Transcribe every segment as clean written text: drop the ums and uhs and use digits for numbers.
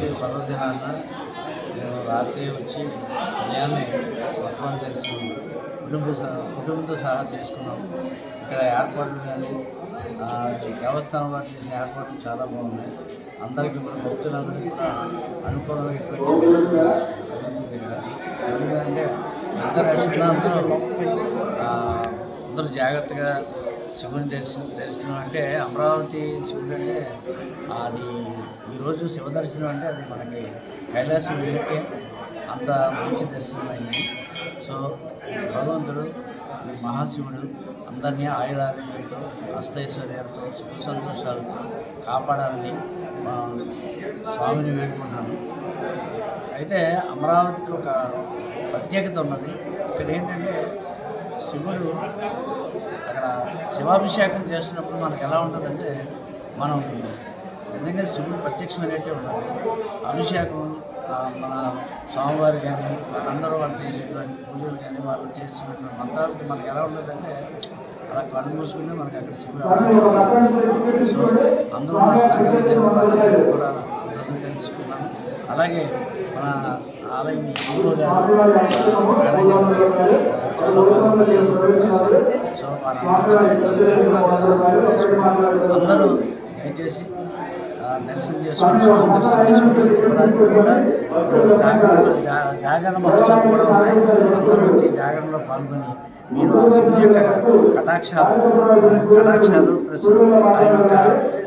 శివరాత్రి పర్వదినాన మేము రాత్రి వచ్చి ఉదయాన్నే భగవాన్ దర్శనం కుటుంబంతో సహా చేసుకున్నాం. ఇక్కడ ఏర్పాట్లు కానీ దేవస్థానం వారు చేసిన ఏర్పాట్లు చాలా బాగున్నాయి. అందరికీ కూడా భక్తులందరికీ కూడా అనుకూలమైనటువంటి దర్శనం కలుగుతుంది ఇక్కడ. ఎందుకంటే అంతరాష్ట్రంలో అందరూ జాగ్రత్తగా శివుని దర్శనం అంటే అమరావతి శివుడు అంటే అది ఈరోజు శివ దర్శనం అంటే అది మనకి కైలాసం వెళ్ళితే అంత మంచి దర్శనం అయింది. సో భగవంతుడు మహాశివుడు అందరినీ ఆయురారోగ్యంతో అష్టైశ్వర్యాలతో సుఖ సంతోషాలతో కాపాడాలని స్వామిని వేడుకుంటున్నాను. అయితే అమరావతికి ఒక ప్రత్యేకత ఉన్నది. ఇక్కడ ఏంటంటే శివుడు అక్కడ శివాభిషేకం చేస్తున్నప్పుడు మనకు ఎలా ఉంటుందంటే మనం నిజంగా శివుడు ప్రత్యక్షమైనట్టే ఉన్నది. అభిషేకం మన స్వామివారి కానీ వాళ్ళందరూ వాళ్ళు చేసేటువంటి పూజలు కానీ వాళ్ళు చేస్తున్నటువంటి మంత్రాలకి మనకు ఎలా ఉంటుందంటే అలా కళ్ళు మూసుకుంటే మనకి అక్కడ శివుడు సో అందరూ సంఘటన కూడా తెలుసుకున్నాను. అలాగే మన ఆలయం చాలా సో అందరూ దయచేసి దర్శనం చేసుకుని శివరాత్రి కూడా జాగరణ మహోత్సవం కూడా ఉన్నాయి. అందరూ వచ్చి జాగరణలో పాల్గొని మీరు శివుని యొక్క కటాక్షాలు ప్లస్ ఆయన యొక్క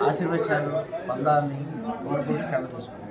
ఆశీర్వచనాలు పొందాలని కోరుకుంటూ సెలవు తీసుకుంటారు.